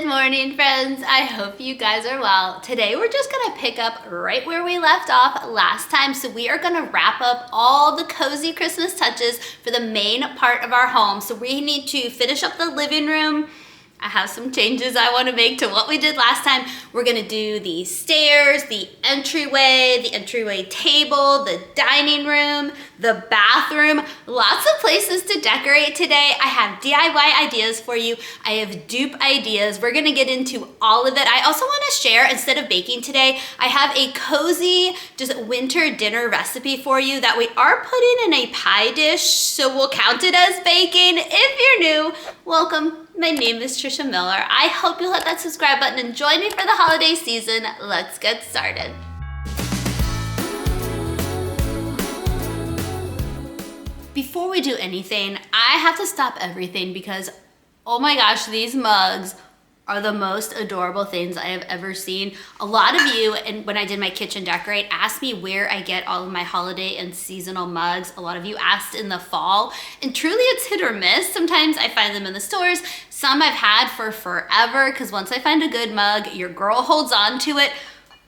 morning, friends. I hope you guys are well. Today we're just gonna pick up right where we left off last time. So we are gonna wrap up all the cozy Christmas touches for the main part of our home. So we need to finish up the living room. I have some changes I want to make to what we did last time. We're gonna do the stairs, the entryway table, the dining room, the bathroom, lots of places to decorate today. I have DIY ideas for you. I have dupe ideas. We're gonna get into all of it. I also want to share, instead of baking today, I have a cozy, just winter dinner recipe for you that we are putting in a pie dish, so we'll count it as baking. If you're new, welcome. My name is Trisha Miller. I hope you'll hit that subscribe button and join me for the holiday season. Let's get started. Before we do anything, I have to stop everything because, oh my gosh, these mugs are the most adorable things I have ever seen. A lot of you, and when I did my kitchen decorate, asked me where I get all of my holiday and seasonal mugs. A lot of you asked in the fall, and truly it's hit or miss. Sometimes I find them in the stores. Some I've had for forever, because once I find a good mug, your girl holds on to it.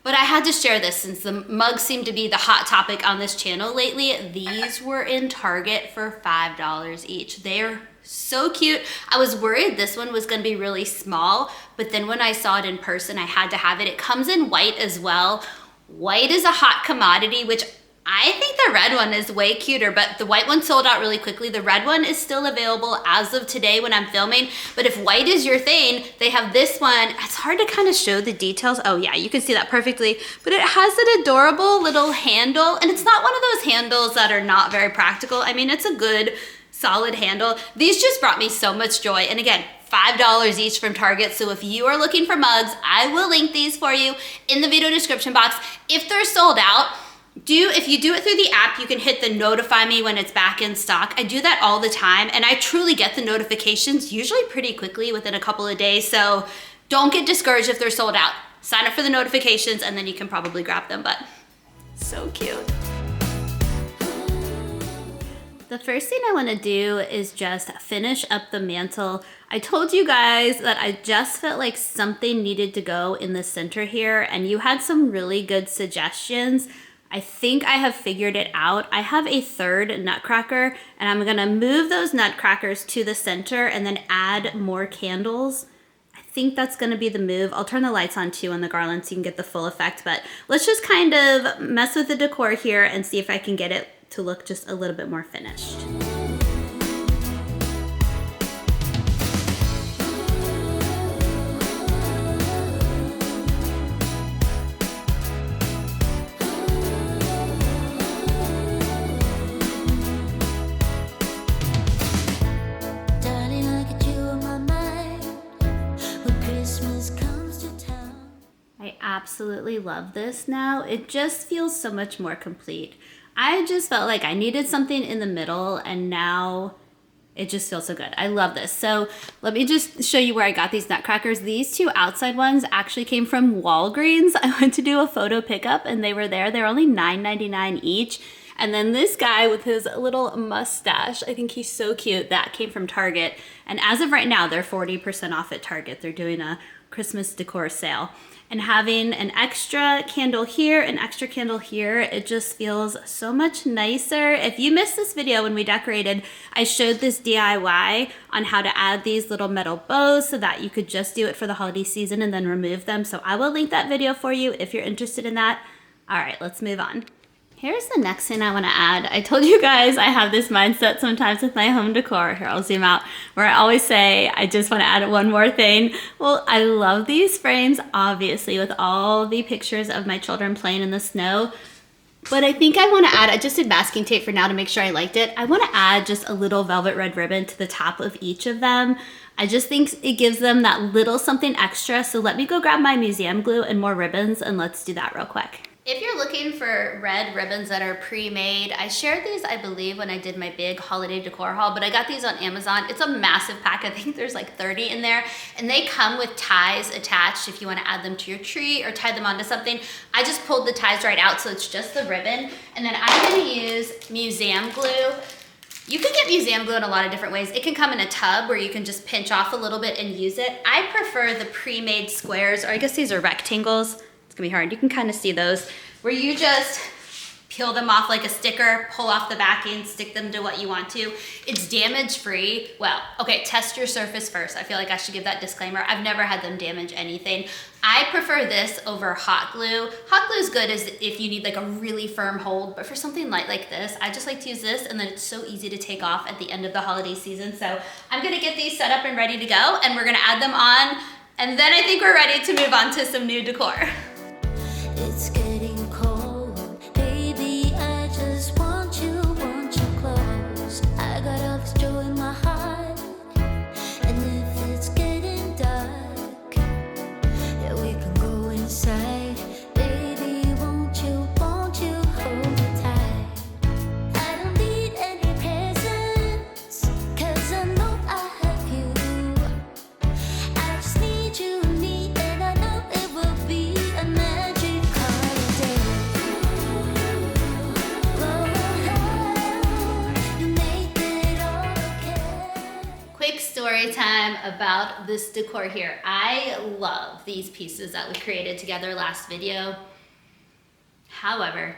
But I had to share this since the mugs seem to be the hot topic on this channel lately. These were in Target for $5 each. They're so cute. I was worried this one was gonna be really small, but then when I saw it in person, I had to have it. It comes in white as well. White is a hot commodity, which I think the red one is way cuter, but the white one sold out really quickly. The red one is still available as of today when I'm filming, but if white is your thing, they have this one. It's hard to kind of show the details. Oh yeah, you can see that perfectly, but it has an adorable little handle, and it's not one of those handles that are not very practical. I mean, it's a good, solid handle. These just brought me so much joy, and again, $5 each from Target. So if you are looking for mugs, I will link these for you in the video description box. If they're sold out, if you do it through the app, you can hit the notify me when it's back in stock. I do that all the time, and I truly get the notifications usually pretty quickly within a couple of days. So don't get discouraged if they're sold out. Sign up for the notifications and then you can probably grab them, but so cute. The first thing I want to do is just finish up the mantle. I told you guys that I just felt like something needed to go in the center here, and you had some really good suggestions. I think I have figured it out. I have a third nutcracker, and I'm gonna move those nutcrackers to the center and then add more candles. I think that's gonna be the move. I'll turn the lights on too on the garland so you can get the full effect, but let's just kind of mess with the decor here and see if I can get it to look just a little bit more finished. I absolutely love this now. It just feels so much more complete. I just felt like I needed something in the middle, and now it just feels so good. I love this. So let me just show you where I got these nutcrackers. These two outside ones actually came from Walgreens. I went to do a photo pickup and they were there. They're only $9.99 each. And then this guy with his little mustache, I think he's so cute, that came from Target. And as of right now, they're 40% off at Target. They're doing a Christmas decor sale. And having an extra candle here, an extra candle here, it just feels so much nicer. If you missed this video when we decorated, I showed this DIY on how to add these little metal bows so that you could just do it for the holiday season and then remove them. So I will link that video for you if you're interested in that. All right, let's move on. Here's the next thing I want to add. I told you guys I have this mindset sometimes with my home decor. Here, I'll zoom out, where I always say I just want to add one more thing. Well, I love these frames, obviously, with all the pictures of my children playing in the snow. But I think I want to add, I just did masking tape for now to make sure I liked it. I want to add just a little velvet red ribbon to the top of each of them. I just think it gives them that little something extra. So let me go grab my museum glue and more ribbons, and let's do that real quick. If you're looking for red ribbons that are pre-made, I shared these, I believe, when I did my big holiday decor haul, but I got these on Amazon. It's a massive pack. I think there's like 30 in there, and they come with ties attached if you want to add them to your tree or tie them onto something. I just pulled the ties right out, so it's just the ribbon, and then I'm going to use museum glue You can get museum glue in a lot of different ways. It can come in a tub where you can just pinch off a little bit and use it. I prefer the pre-made squares, or I guess these are rectangles. It's gonna be hard. You can kind of see those, where you just peel them off like a sticker, pull off the backing, stick them to what you want to. It's damage free. Well, okay, test your surface first. I feel like I should give that disclaimer. I've never had them damage anything. I prefer this over hot glue. Hot glue is good as if you need like a really firm hold, but for something light like this, I just like to use this, and then it's so easy to take off at the end of the holiday season. So I'm gonna get these set up and ready to go, and we're gonna add them on, and then I think we're ready to move on to some new decor. It's getting cold, baby, I just want you close. I got all this joy in my heart, and if it's getting dark, yeah, we can go inside. Baby, won't you hold me tight? I don't need any presents, 'cause I know I have you. I just need you, and I know it will be a magic holiday. Oh, you make it all okay. Quick story time about this decor here. I love these pieces that we created together last video. However,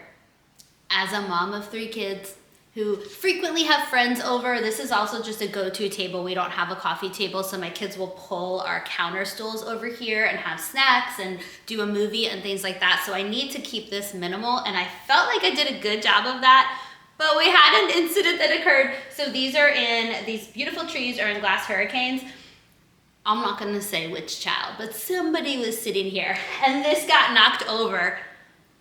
as a mom of 3 kids who frequently have friends over, this is also just a go-to table. We don't have a coffee table, so my kids will pull our counter stools over here and have snacks and do a movie and things like that. So I need to keep this minimal, and I felt like I did a good job of that, but we had an incident that occurred. So these beautiful trees are in glass hurricanes. I'm not gonna say which child, but somebody was sitting here and this got knocked over.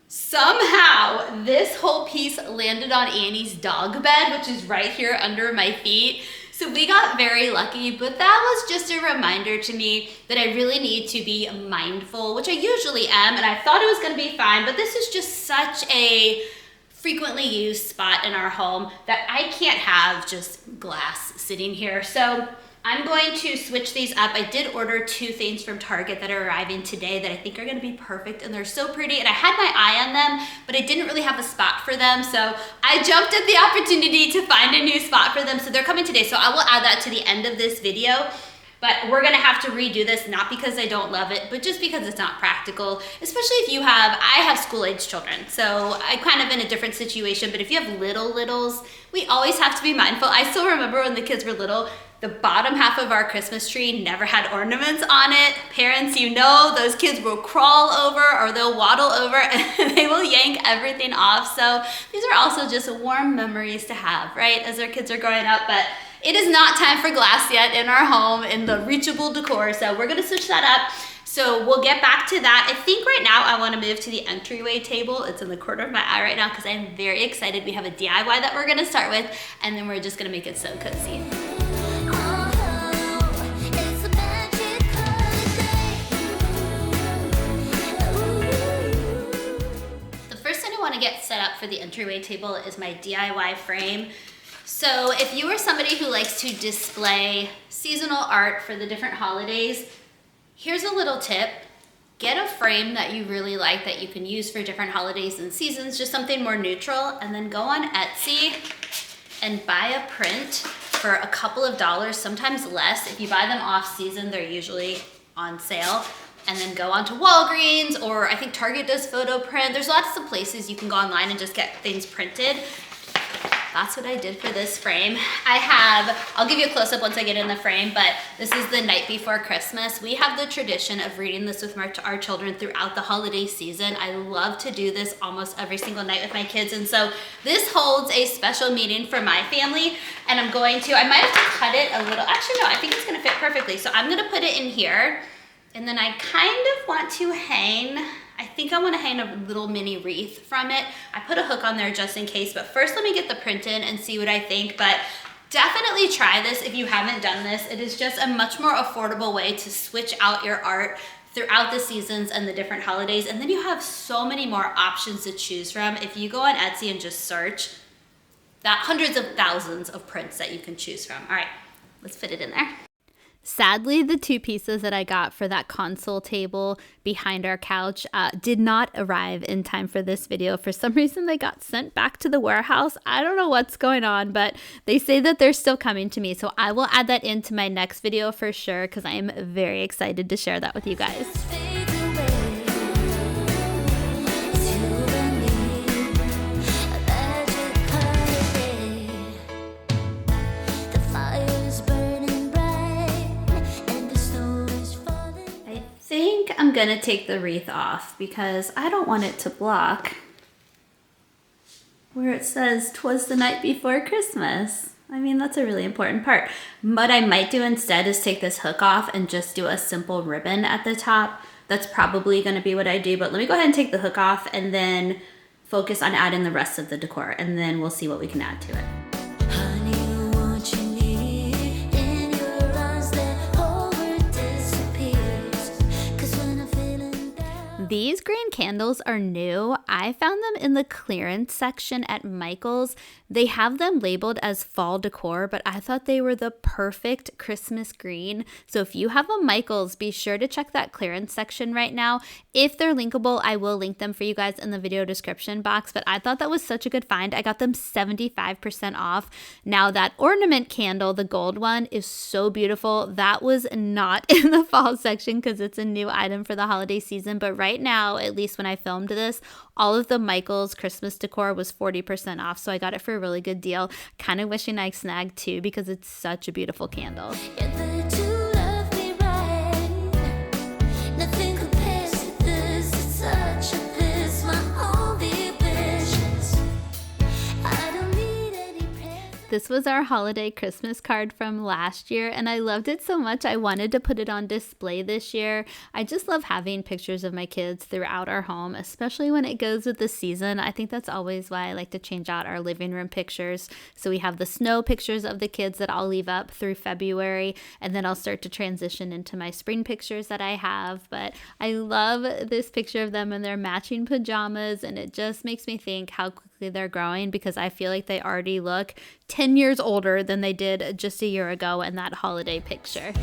Somehow this whole piece landed on Annie's dog bed, which is right here under my feet. So we got very lucky, but that was just a reminder to me that I really need to be mindful, which I usually am, and I thought it was gonna be fine, but this is just such a frequently used spot in our home that I can't have just glass sitting here. So I'm going to switch these up. I did order 2 things from Target that are arriving today that I think are gonna be perfect, and they're so pretty, and I had my eye on them, but I didn't really have a spot for them, so I jumped at the opportunity to find a new spot for them, so they're coming today, so I will add that to the end of this video. But we're gonna have to redo this, not because I don't love it, but just because it's not practical, especially if I have school-age children, so I'm kind of in a different situation, but if you have littles, we always have to be mindful. I still remember when the kids were little, the bottom half of our Christmas tree never had ornaments on it. Parents, you know, those kids will crawl over or they'll waddle over and they will yank everything off. So these are also just warm memories to have, right, as our kids are growing up. But it is not time for glass yet in our home in the reachable decor, so we're gonna switch that up. So we'll get back to that. I think right now I wanna move to the entryway table. It's in the corner of my eye right now because I'm very excited. We have a DIY that we're gonna start with, and then we're just gonna make it so cozy. Get set up for the entryway table is my DIY frame. So if you are somebody who likes to display seasonal art for the different holidays, here's a little tip. Get a frame that you really like that you can use for different holidays and seasons, just something more neutral, and then go on Etsy and buy a print for a couple of dollars, sometimes less. If you buy them off season, they're usually on sale. And then go on to Walgreens, or I think Target does photo print. There's lots of places you can go online and just get things printed. That's what I did for this frame. I'll give you a close-up once I get in the frame, but this is the night before Christmas. We have the tradition of reading this with our children throughout the holiday season. I love to do this almost every single night with my kids, and so this holds a special meaning for my family, and I might have to cut it a little. Actually, no, I think it's gonna fit perfectly. So I'm gonna put it in here. And then I kind of want to I think I want to hang a little mini wreath from it. I put a hook on there just in case, but first let me get the print in and see what I think. But definitely try this if you haven't done this. It is just a much more affordable way to switch out your art throughout the seasons and the different holidays. And then you have so many more options to choose from. If you go on Etsy and just search, that hundreds of thousands of prints that you can choose from. All right, let's fit it in there. Sadly, the two pieces that I got for that console table behind our couch did not arrive in time for this video. For some reason, they got sent back to the warehouse. I don't know what's going on, but they say that they're still coming to me. So I will add that into my next video for sure, because I am very excited to share that with you guys. I'm gonna take the wreath off because I don't want it to block where it says "'twas the night before Christmas." I mean, that's a really important part. What I might do instead is take this hook off and just do a simple ribbon at the top. That's probably gonna be what I do, but let me go ahead and take the hook off and then focus on adding the rest of the decor, and then we'll see what we can add to it. These green candles are new. I found them in the clearance section at Michael's. They have them labeled as fall decor, but I thought they were the perfect Christmas green. So if you have a Michael's, be sure to check that clearance section right now. If they're linkable, I will link them for you guys in the video description box, but I thought that was such a good find. I got them 75% off. Now that ornament candle, the gold one, is so beautiful. That was not in the fall section because it's a new item for the holiday season, but right now, at least when I filmed this, all of the Michael's Christmas decor was 40% off, so I got it for a really good deal. Kind of wishing I snagged two because it's such a beautiful candle. This was our holiday Christmas card from last year, and I loved it so much I wanted to put it on display this year. I just love having pictures of my kids throughout our home, especially when it goes with the season. I think that's always why I like to change out our living room pictures. So we have the snow pictures of the kids that I'll leave up through February, and then I'll start to transition into my spring pictures that I have. But I love this picture of them in their matching pajamas, and it just makes me think how quickly they're growing, because I feel like they already look 10 years older than they did just a year ago in that holiday picture.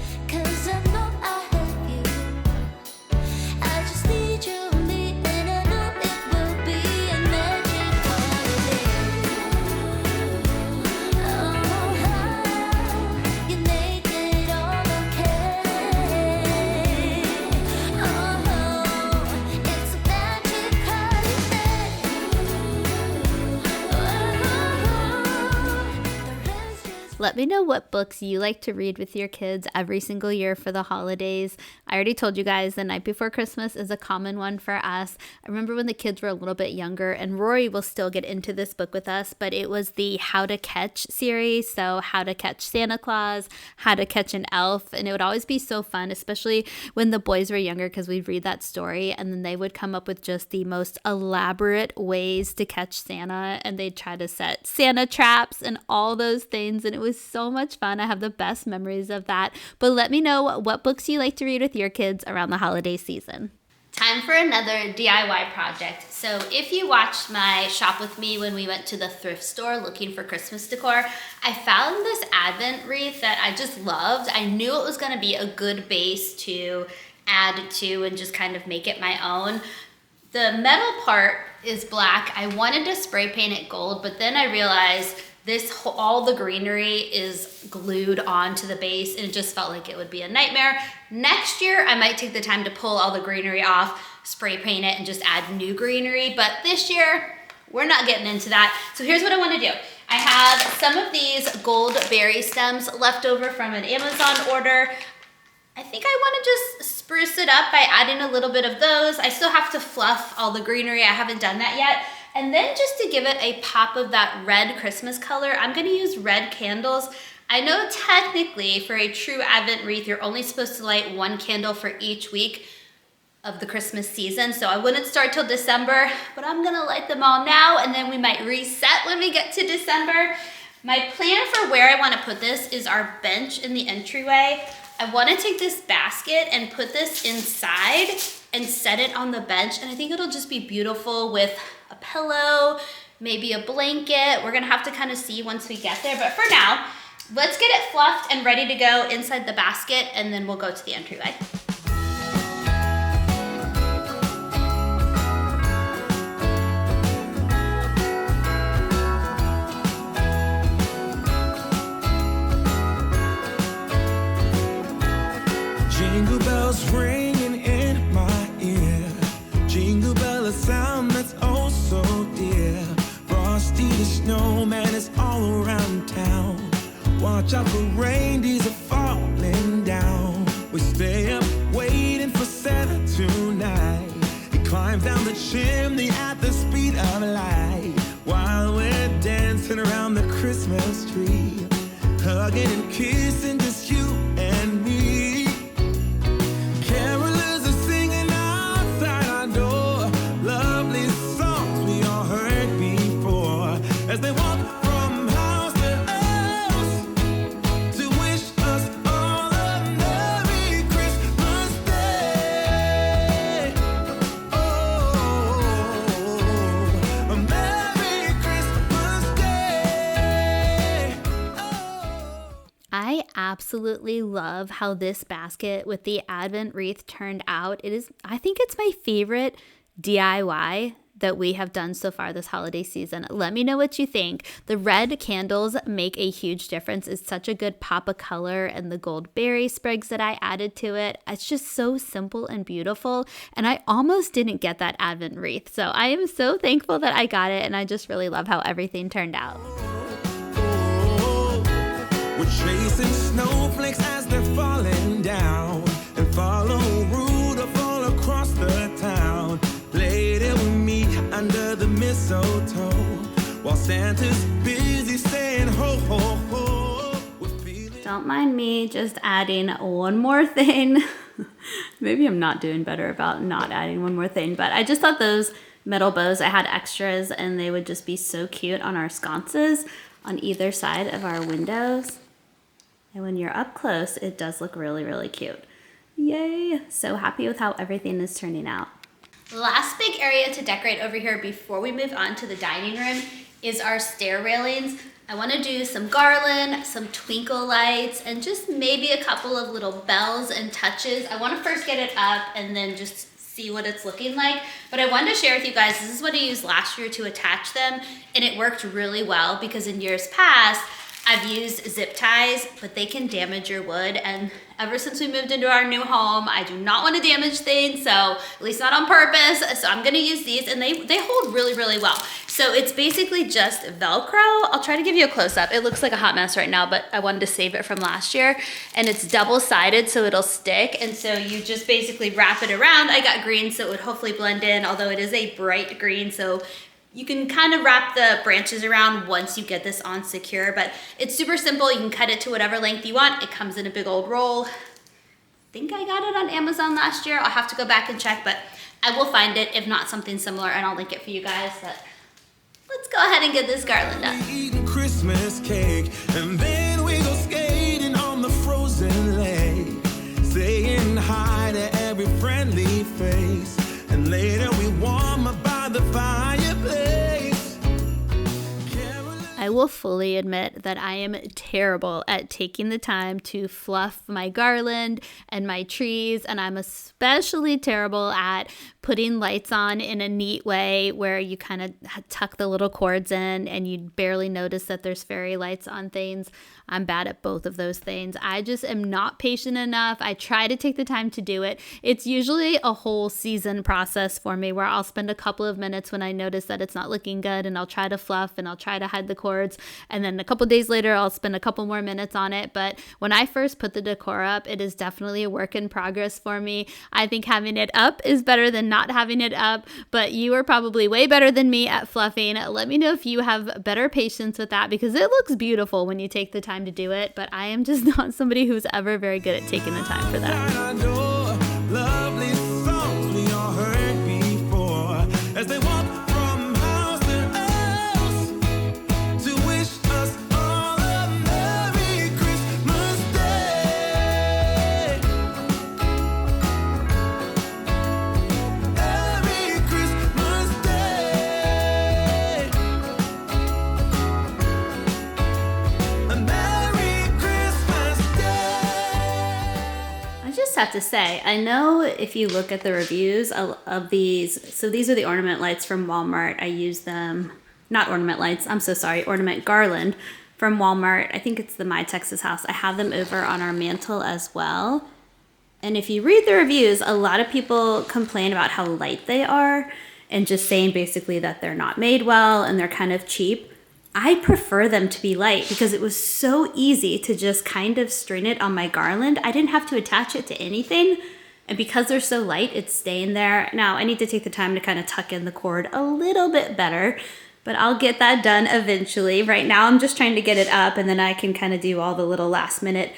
Let me know what books you like to read with your kids every single year for the holidays. I already told you guys The Night Before Christmas is a common one for us. I remember when the kids were a little bit younger, and Rory will still get into this book with us, but it was the How to Catch series. So How to Catch Santa Claus, How to Catch an Elf, and it would always be so fun, especially when the boys were younger, because we'd read that story and then they would come up with just the most elaborate ways to catch Santa, and they'd try to set Santa traps and all those things, and it was so much fun. I have the best memories of that. But let me know what books you like to read with your kids around the holiday season. Time for another DIY project. So if you watched my shop with me when we went to the thrift store looking for Christmas decor, I found this Advent wreath that I just loved. I knew it was going to be a good base to add to and just kind of make it my own. The metal part is black. I wanted to spray paint it gold, but then I realized all the greenery is glued onto the base, and it just felt like it would be a nightmare. Next year, I might take the time to pull all the greenery off, spray paint it, and just add new greenery. But this year, we're not getting into that. So here's what I want to do. I have some of these gold berry stems left over from an Amazon order. I think I want to just spruce it up by adding a little bit of those. I still have to fluff all the greenery. I haven't done that yet. And then just to give it a pop of that red Christmas color, I'm gonna use red candles. I know technically for a true Advent wreath, you're only supposed to light one candle for each week of the Christmas season, so I wouldn't start till December, but I'm gonna light them all now, and then we might reset when we get to December. My plan for where I wanna put this is our bench in the entryway. I wanna take this basket and put this inside and set it on the bench, and I think it'll just be beautiful with a pillow, maybe a blanket. We're gonna have to kind of see once we get there, but for now, let's get it fluffed and ready to go inside the basket, and then we'll go to the entryway. Jingle bells ringing in my ear. Jingle bell, a sound that's oh so dear. Frosty the snowman is all around town. Watch out for reindeers are falling down. We stay up waiting for Santa tonight. He climbs down the chimney at the speed of light, while we're dancing around the Christmas tree, hugging and kissing just you and me. Carolers are singing outside our door, lovely songs we all heard before, as they walk from house to house to wish us all a Merry Christmas Day. Oh, a Merry Christmas Day. Oh. I absolutely love how this basket with the Advent wreath turned out. I think it's my favorite DIY that we have done so far this holiday season. Let me know what you think. The red candles make a huge difference. It's such a good pop of color, and the gold berry sprigs that I added to it. It's just so simple and beautiful, and I almost didn't get that Advent wreath. So I am so thankful that I got it, and I just really love how everything turned out. We're chasing snowflakes as they're falling down, and follow Rudolph all across the town. Later we meet under the mistletoe, while Santa's busy saying ho ho ho. We're feeling Don't mind me just adding one more thing. Maybe I'm not doing better about not adding one more thing, but I just thought those metal bows, I had extras, and they would just be so cute on our sconces on either side of our windows. And when you're up close, it does look really, really cute. Yay! So happy with how everything is turning out. Last big area to decorate over here before we move on to the dining room is our stair railings. I want to do some garland, some twinkle lights, and just maybe a couple of little bells and touches. I want to first get it up and then just see what it's looking like. But I wanted to share with you guys, this is what I used last year to attach them, and it worked really well because in years past, I've used zip ties, but they can damage your wood. And ever since we moved into our new home, I do not want to damage things, so at least not on purpose. So I'm gonna use these, and they hold really, really well. So it's basically just Velcro. I'll try to give you a close up. It looks like a hot mess right now, but I wanted to save it from last year. And it's double-sided, so it'll stick. And so you just basically wrap it around. I got green, so it would hopefully blend in, although it is a bright green, so you can kind of wrap the branches around once you get this on secure, but it's super simple. You can cut it to whatever length you want. It comes in a big old roll. I think I got it on Amazon last year. I'll have to go back and check, but I will find it, if not something similar, and I'll link it for you guys. But let's go ahead and get this garland done. eating Christmas cake, and then we go skating on the frozen lake, saying hi to every friendly face, and later we warm up by the fireplace. I will fully admit that I am terrible at taking the time to fluff my garland and my trees, and I'm especially terrible at putting lights on in a neat way where you kind of tuck the little cords in and you barely notice that there's fairy lights on things. I'm bad at both of those things. I just am not patient enough. I try to take the time to do it. It's usually a whole season process for me where I'll spend a couple of minutes when I notice that it's not looking good, and I'll try to fluff and I'll try to hide the cords. And then a couple days later, I'll spend a couple more minutes on it. But when I first put the decor up, it is definitely a work in progress for me. I think having it up is better than not having it up, but you are probably way better than me at fluffing. Let me know if you have better patience with that, because it looks beautiful when you take the time to do it, but I am just not somebody who's ever very good at taking the time for that. Lovely songs we all heard before, as they walk from house to house to wish us all a Merry Christmas Day. Merry Christmas Day. A Merry I just have to say, I know if you look at the reviews of these, so these are the ornament lights from Walmart. I use them, not ornament lights, I'm so sorry, ornament garland from Walmart. I think it's the My Texas House. I have them over on our mantle as well. And if you read the reviews, a lot of people complain about how light they are and just saying basically that they're not made well and they're kind of cheap. I prefer them to be light because it was so easy to just kind of string it on my garland. I didn't have to attach it to anything. And because they're so light, it's staying there. Now, I need to take the time to kind of tuck in the cord a little bit better, but I'll get that done eventually. Right now, I'm just trying to get it up and then I can kind of do all the little last minute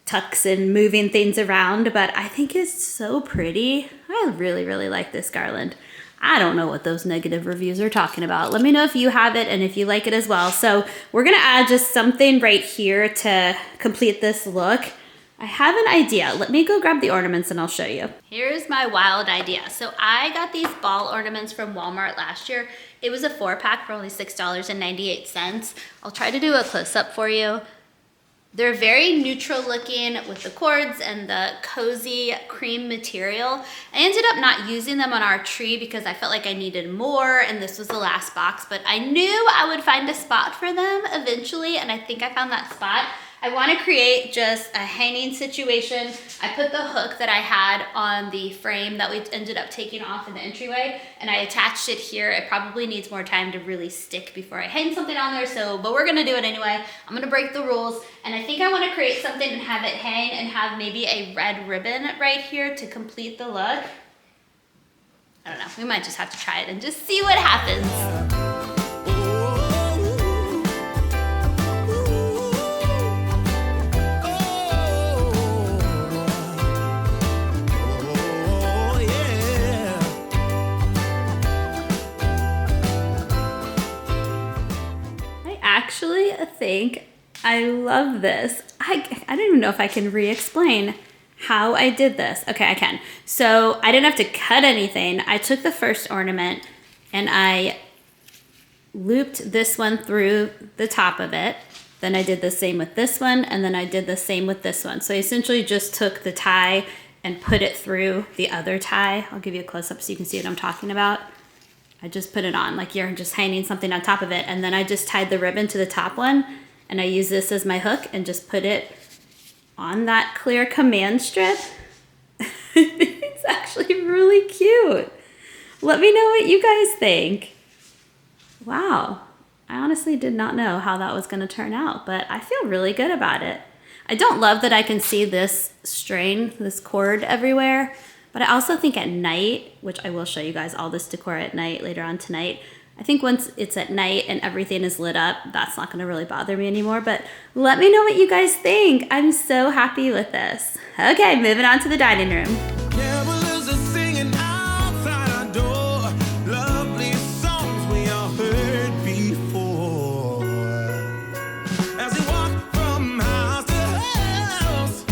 tucks and moving things around. But I think it's so pretty. I really, really like this garland. I don't know what those negative reviews are talking about. Let me know if you have it and if you like it as well. So we're gonna add just something right here to complete this look. I have an idea. Let me go grab the ornaments and I'll show you. Here's my wild idea. So I got these ball ornaments from Walmart last year. It was a 4-pack for only $6.98. I'll try to do a close-up for you. They're very neutral looking with the cords and the cozy cream material. I ended up not using them on our tree because I felt like I needed more and this was the last box, but I knew I would find a spot for them eventually and I think I found that spot. I want to create just a hanging situation. I put the hook that I had on the frame that we ended up taking off in the entryway and I attached it here. It probably needs more time to really stick before I hang something on there, but we're gonna do it anyway. I'm gonna break the rules and I think I want to create something and have it hang and have maybe a red ribbon right here to complete the look. I don't know, we might just have to try it and just see what happens. Actually, I think I love this. I don't even know if I can re-explain how I did this. Okay, I can. So I didn't have to cut anything. I took the first ornament and I looped this one through the top of it. Then I did the same with this one, and then I did the same with this one. So I essentially just took the tie and put it through the other tie. I'll give you a close-up so you can see what I'm talking about. I just put it on like you're just hanging something on top of it. And then I just tied the ribbon to the top one and I use this as my hook and just put it on that clear command strip. It's actually really cute. Let me know what you guys think. Wow. I honestly did not know how that was going to turn out, but I feel really good about it. I don't love that I can see this string, this cord everywhere. But I also think at night, which I will show you guys all this decor at night later on tonight, I think once it's at night and everything is lit up, that's not gonna really bother me anymore. But let me know what you guys think. I'm so happy with this. Okay, moving on to the dining room. Carolers are singing outside our door. Lovely songs we all heard before. As we walk from house to house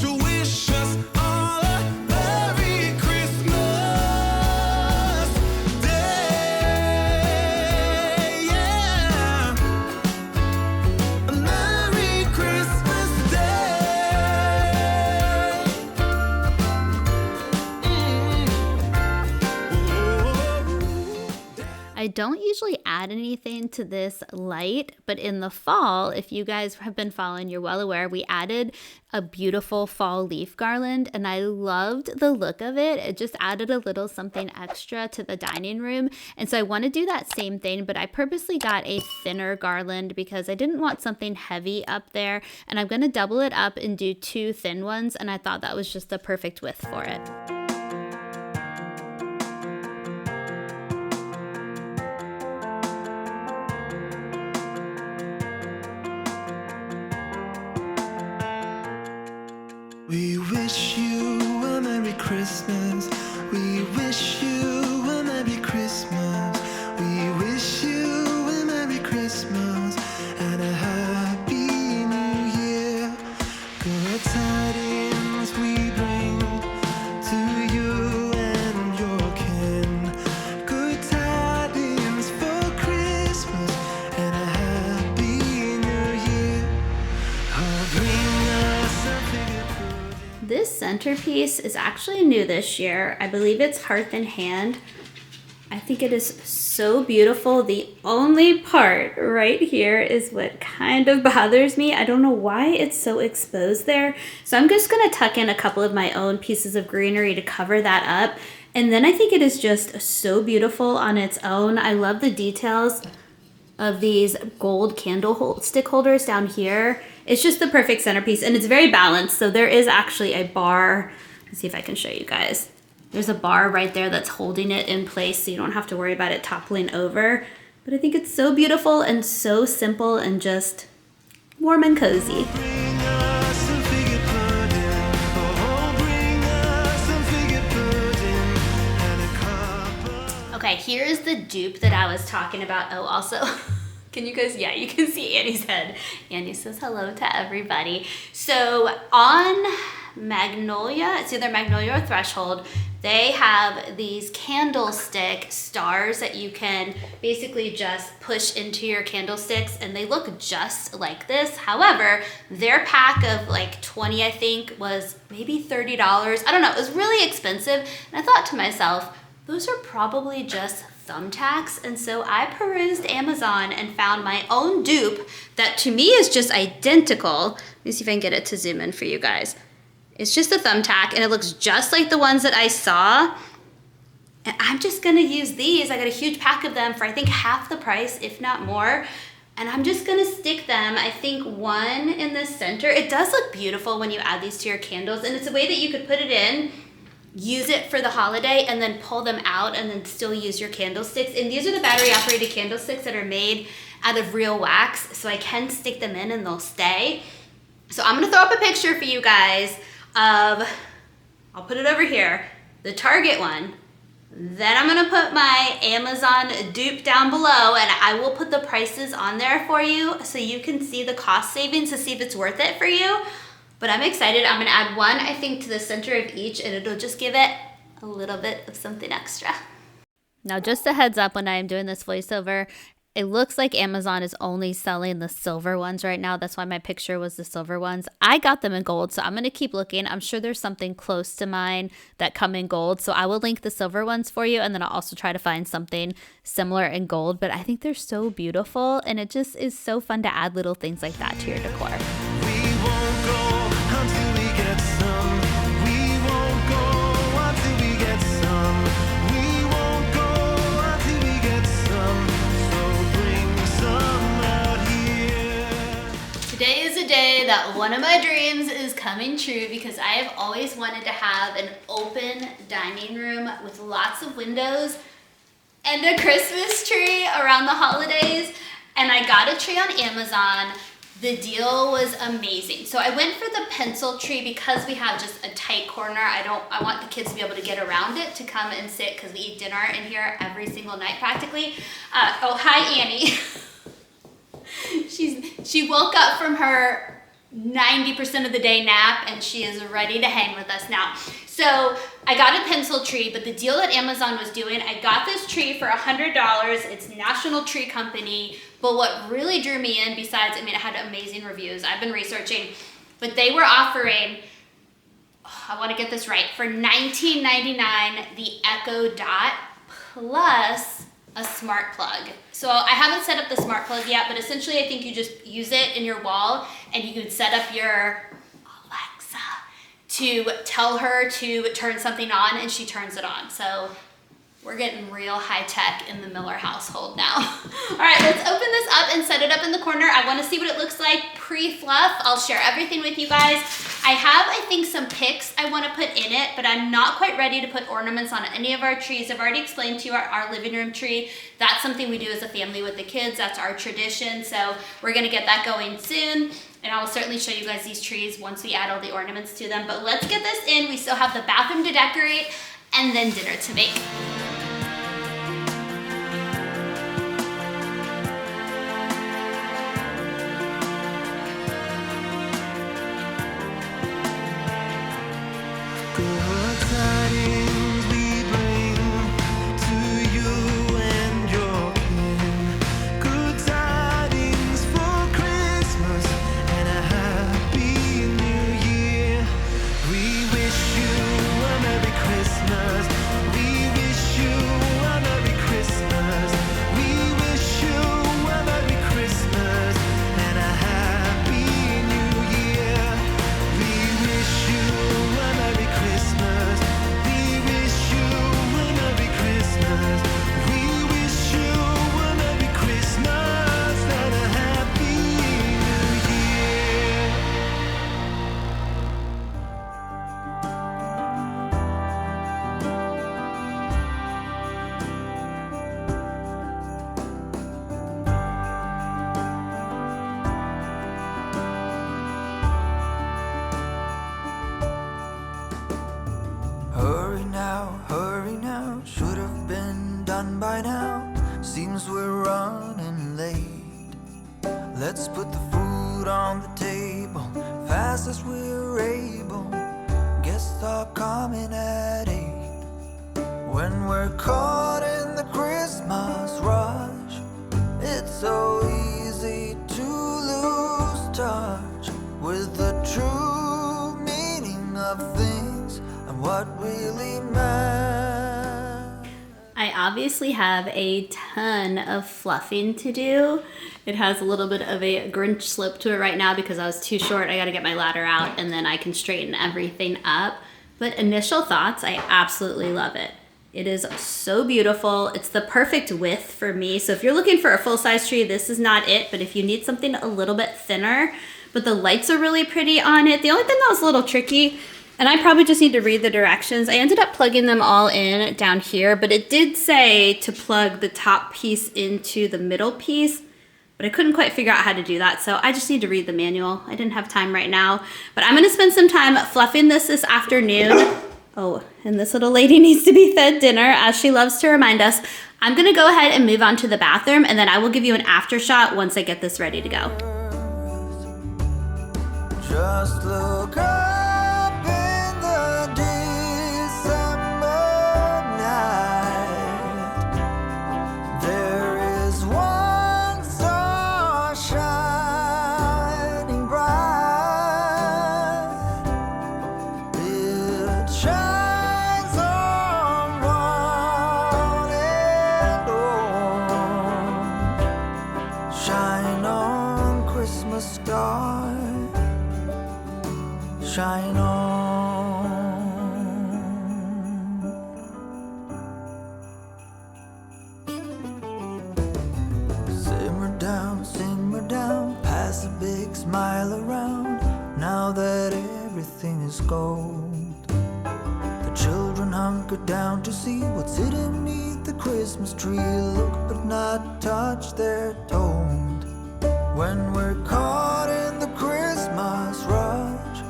to wish us all a Merry Christmas Day. Yeah. A Merry Christmas Day. I don't usually add anything to this light, but in the fall, if you guys have been following, you're well aware, we added a beautiful fall leaf garland and I loved the look of it. It just added a little something extra to the dining room. And so I want to do that same thing, but I purposely got a thinner garland because I didn't want something heavy up there. And I'm going to double it up and do 2 thin ones. And I thought that was just the perfect width for it. We wish you a Merry Christmas. We wish you a Merry Christmas. We wish you a Merry Christmas and a Happy New Year. Good tidings we bring to you and your kin. Good tidings for Christmas and a Happy New Year. Oh, bring us a figure. This centerpiece is actually new this year. I believe it's Hearth in Hand. I think it is so beautiful. The only part right here is what kind of bothers me. I don't know why it's so exposed there. So I'm just gonna tuck in a couple of my own pieces of greenery to cover that up. And then I think it is just so beautiful on its own. I love the details of these gold stick holders down here. It's just the perfect centerpiece, and it's very balanced. So there is actually a bar. Let's see if I can show you guys. There's a bar right there that's holding it in place, so you don't have to worry about it toppling over. But I think it's so beautiful and so simple and just warm and cozy. Okay, here's the dupe that I was talking about. Oh, also, can you guys, yeah, you can see Annie's head. Annie says hello to everybody. So on Magnolia, it's either Magnolia or Threshold, they have these candlestick stars that you can basically just push into your candlesticks, and they look just like this. However, their pack of like 20, I think, was maybe $30. I don't know, it was really expensive. And I thought to myself, those are probably just thumbtacks. And so I perused Amazon and found my own dupe that to me is just identical. Let me see if I can get it to zoom in for you guys. It's just a thumbtack and it looks just like the ones that I saw. And I'm just gonna use these. I got a huge pack of them for I think half the price, if not more. And I'm just gonna stick them, I think one in the center. It does look beautiful when you add these to your candles, and it's a way that you could put it in, use it for the holiday, and then pull them out and then still use your candlesticks. And these are the battery operated candlesticks that are made out of real wax, so I can stick them in and they'll stay. So I'm gonna throw up a picture for you guys of, I'll put it over here, the Target one. Then I'm gonna put my Amazon dupe down below, and I will put the prices on there for you so you can see the cost savings to see if it's worth it for you. But I'm excited. I'm gonna add one, I think, to the center of each, and it'll just give it a little bit of something extra. Now, just a heads up when I am doing this voiceover, it looks like Amazon is only selling the silver ones right now. That's why my picture was the silver ones. I got them in gold, so I'm gonna keep looking. I'm sure there's something close to mine that come in gold, so I will link the silver ones for you, and then I'll also try to find something similar in gold. But I think they're so beautiful, and it just is so fun to add little things like that to your decor. Today is a day that one of my dreams is coming true because I have always wanted to have an open dining room with lots of windows and a Christmas tree around the holidays. And I got a tree on Amazon. The deal was amazing. So I went for the pencil tree because we have just a tight corner. I want the kids to be able to get around it to come and sit because we eat dinner in here every single night practically. Oh, hi Annie. She woke up from her 90% of the day nap and she is ready to hang with us now. So I got a pencil tree, but the deal that Amazon was doing, I got this tree for $100. It's National Tree Company. But what really drew me in, besides, I mean, it had amazing reviews. I've been researching, but they were offering, I want to get this right, for $19.99 the Echo Dot plus a smart plug. So I haven't set up the smart plug yet, but essentially I think you just use it in your wall and you could set up your Alexa to tell her to turn something on and she turns it on. So we're getting real high tech in the Miller household now. All right, let's open this up and set it up in the corner. I wanna see what it looks like pre-fluff. I'll share everything with you guys. I have, I think, some picks I wanna put in it, but I'm not quite ready to put ornaments on any of our trees. I've already explained to you our living room tree. That's something we do as a family with the kids. That's our tradition. So we're gonna get that going soon. And I will certainly show you guys these trees once we add all the ornaments to them. But let's get this in. We still have the bathroom to decorate and then dinner to make. Wish done by now. Seems we're running late. Let's put the food on the table fast as we're able. Guests are coming at 8. When we're caught in the Christmas rush, it's so easy to lose touch with the true meaning of things and what really matters. I obviously have a ton of fluffing to do. It has a little bit of a Grinch slope to it right now because I was too short. I gotta get my ladder out and then I can straighten everything up. But initial thoughts, I absolutely love it. It is so beautiful. It's the perfect width for me. So if you're looking for a full-size tree, this is not it. But if you need something a little bit thinner, but the lights are really pretty on it. The only thing that was a little tricky, and I probably just need to read the directions, I ended up plugging them all in down here, but it did say to plug the top piece into the middle piece, but I couldn't quite figure out how to do that. So I just need to read the manual. I didn't have time right now, but I'm gonna spend some time fluffing this afternoon. Oh, and this little lady needs to be fed dinner, as she loves to remind us. I'm gonna go ahead and move on to the bathroom, and then I will give you an after shot once I get this ready to go. Just look up in the December night. There is one star shining bright. It shines on one and all. Shine on, Christmas star. Shine on. Simmer down, pass a big smile around. Now that everything is gold, the children hunker down to see what's hidden beneath the Christmas tree. Look but not touch, they're told. When we're caught in the Christmas rush,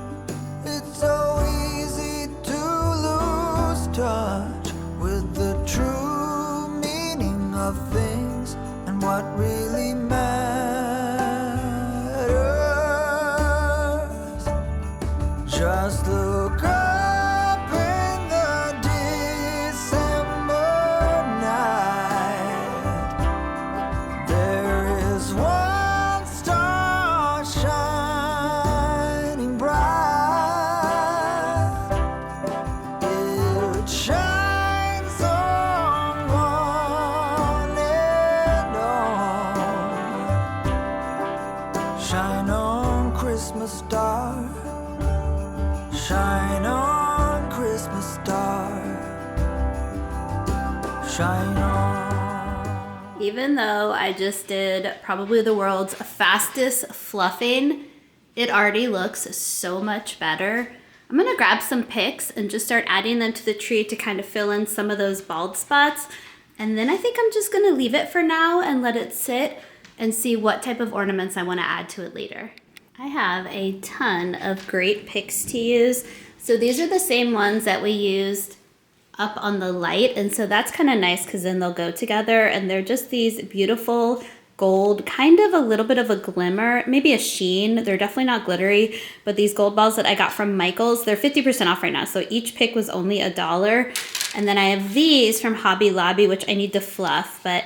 it's so easy to lose touch with the true meaning of things and what really matters. Just look up in the December night. There is one star shining bright. It shines on one and all. Shine on, Christmas star. Shine on, Christmas star. Shine on. Even though I just did probably the world's fastest fluffing, it already looks so much better. I'm gonna grab some picks and just start adding them to the tree to kind of fill in some of those bald spots. And then I think I'm just gonna leave it for now and let it sit and see what type of ornaments I wanna add to it later. I have a ton of great picks to use. So these are the same ones that we used up on the light, and so that's kind of nice because then they'll go together, and they're just these beautiful gold, kind of a little bit of a glimmer, maybe a sheen. They're definitely not glittery, but these gold balls that I got from Michael's, they're 50% off right now, so each pick was only $1. And then I have these from Hobby Lobby, which I need to fluff, but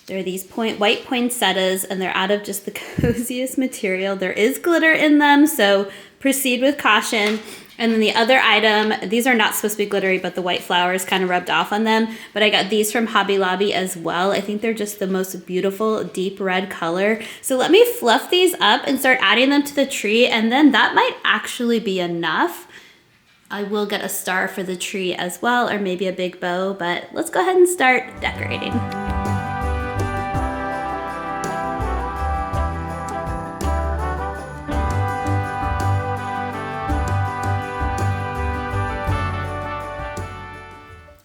they're these white poinsettias, and they're out of just the coziest material. There is glitter in them, so proceed with caution. And then the other item, these are not supposed to be glittery, but the white flowers kind of rubbed off on them. But I got these from Hobby Lobby as well. I think they're just the most beautiful deep red color. So let me fluff these up and start adding them to the tree, and then that might actually be enough. I will get a star for the tree as well, or maybe a big bow, but let's go ahead and start decorating.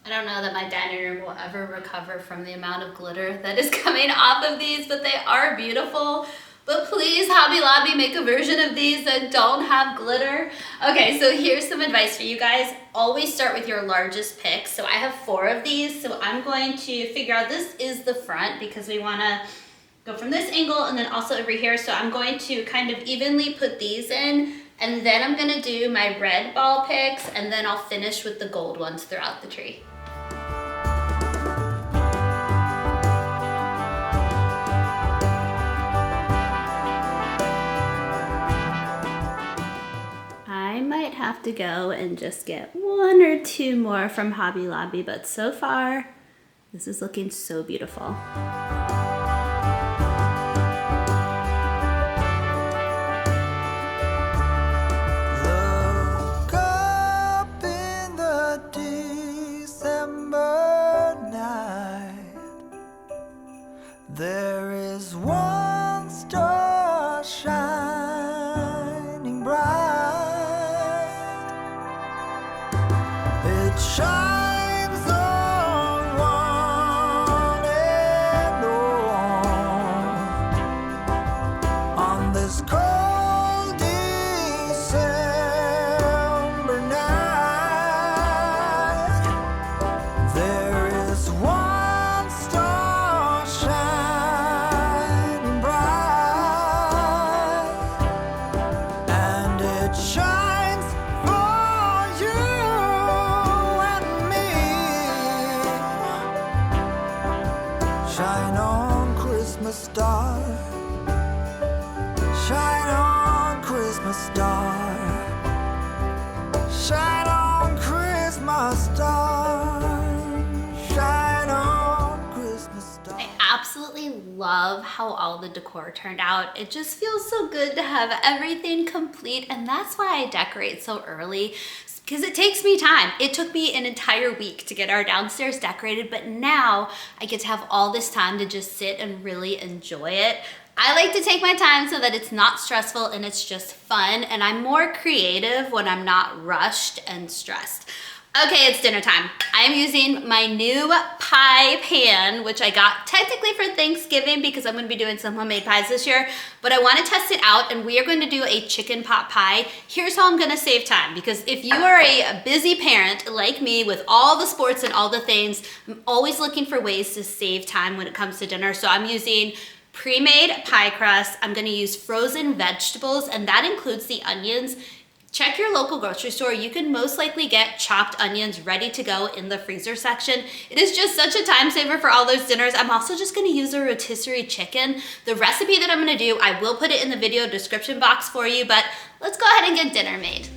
I don't know that my dining room will ever recover from the amount of glitter that is coming off of these, but they are beautiful. But please, Hobby Lobby, make a version of these that don't have glitter. Okay, so here's some advice for you guys. Always start with your largest pick. So I have 4 of these. So I'm going to figure out, this is the front because we wanna go from this angle and then also over here. So I'm going to kind of evenly put these in, and then I'm gonna do my red ball picks, and then I'll finish with the gold ones throughout the tree. I might have to go and just get 1 or 2 more from Hobby Lobby, but so far, this is looking so beautiful. Look up in the December night. There is one star shining bright. It shines on one and all on this cold December night. There is one star shining bright, and it shines for you and me. Shine on, Christmas star. Shine on, Christmas star. Shine on, Christmas star. Shine on, Christmas star. I absolutely love how all the decor turned out. It just feels so good to have everything complete, and that's why I decorate so early, because it takes me time. It took me an entire week to get our downstairs decorated, but now I get to have all this time to just sit and really enjoy it. I like to take my time so that it's not stressful and it's just fun, and I'm more creative when I'm not rushed and stressed. Okay, it's dinner time. I'm using my new pie pan, which I got technically for Thanksgiving because I'm gonna be doing some homemade pies this year, but I wanna test it out, and we are going to do a chicken pot pie. Here's how I'm gonna save time, because if you are a busy parent like me with all the sports and all the things, I'm always looking for ways to save time when it comes to dinner. So I'm using pre-made pie crust. I'm gonna use frozen vegetables, and that includes the onions. Check your local grocery store. You can most likely get chopped onions ready to go in the freezer section. It is just such a time saver for all those dinners. I'm also just gonna use a rotisserie chicken. The recipe that I'm gonna do, I will put it in the video description box for you, but let's go ahead and get dinner made.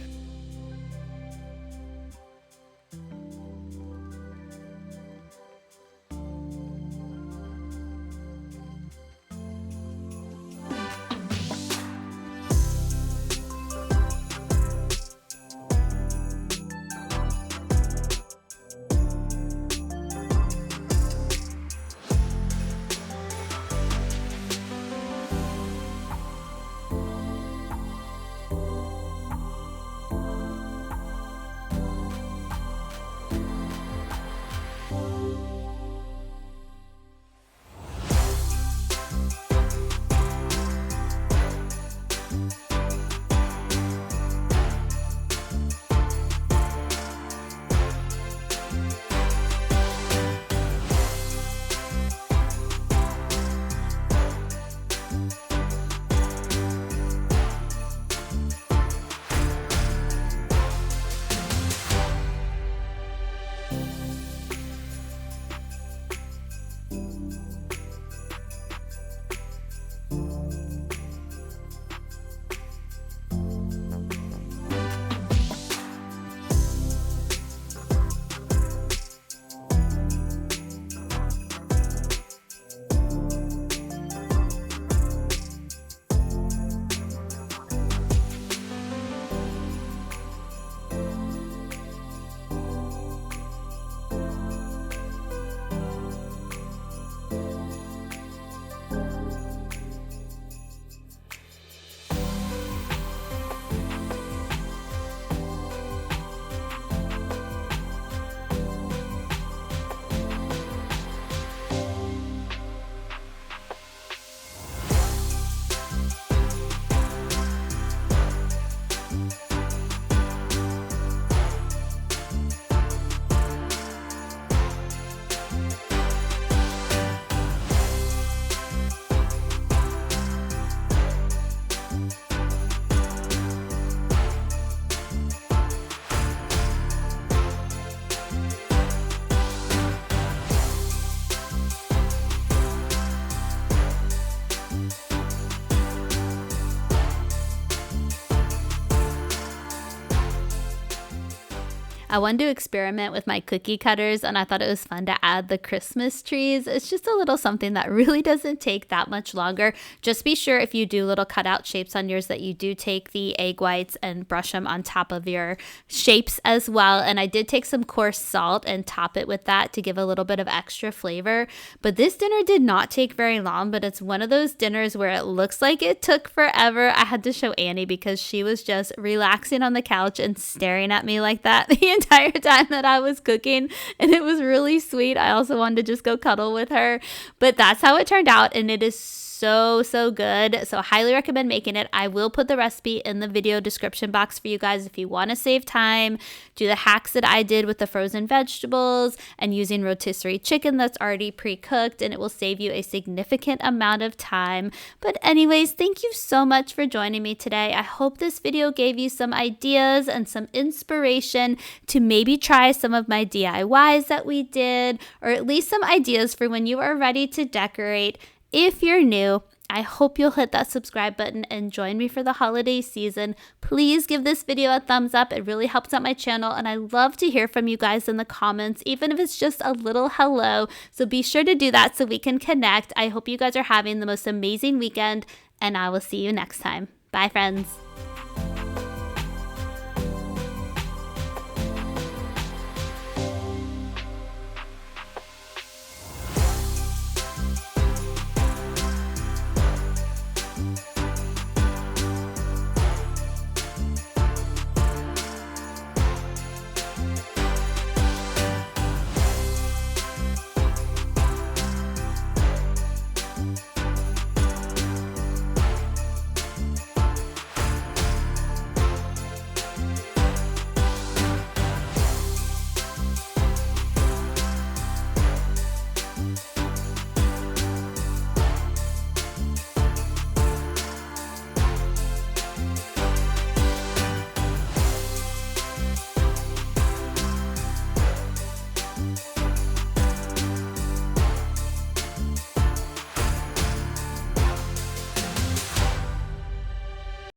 I wanted to experiment with my cookie cutters, and I thought it was fun to add the Christmas trees. It's just a little something that really doesn't take that much longer. Just be sure if you do little cutout shapes on yours that you do take the egg whites and brush them on top of your shapes as well. And I did take some coarse salt and top it with that to give a little bit of extra flavor. But this dinner did not take very long, but it's one of those dinners where it looks like it took forever. I had to show Annie because she was just relaxing on the couch and staring at me like that the entire time that I was cooking, and it was really sweet. I also wanted to just go cuddle with her, but that's how it turned out, and it is so good. So highly recommend making it. I will put the recipe in the video description box for you guys if you want to save time. Do the hacks that I did with the frozen vegetables and using rotisserie chicken that's already pre-cooked, and it will save you a significant amount of time. But anyways, thank you so much for joining me today. I hope this video gave you some ideas and some inspiration to maybe try some of my DIYs that we did, or at least some ideas for when you are ready to decorate. If you're new, I hope you'll hit that subscribe button and join me for the holiday season. Please give this video a thumbs up. It really helps out my channel, and I love to hear from you guys in the comments, even if it's just a little hello. So be sure to do that so we can connect. I hope you guys are having the most amazing weekend, and I will see you next time. Bye, friends.